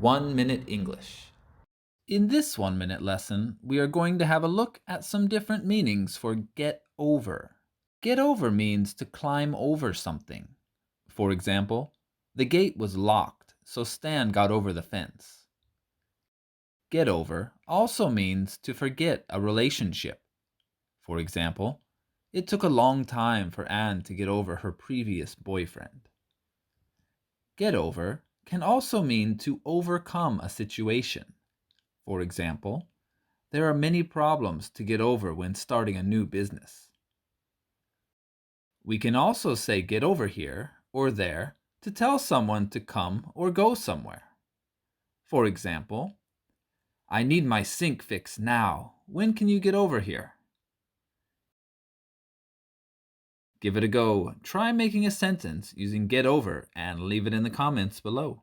1 Minute English. In this 1 minute lesson, we are going to have a look at some different meanings for get over. Get over means to climb over something. For example, the gate was locked, so Stan got over the fence. Get over also means to forget a relationship. For example, it took a long time for Anne to get over her previous boyfriend. Get over can also mean to overcome a situation. For example, there are many problems to get over when starting a new business. We can also say get over here or there to tell someone to come or go somewhere. For example, I need my sink fixed now. When can you get over here? Give it a go. Try making a sentence using get over and leave it in the comments below.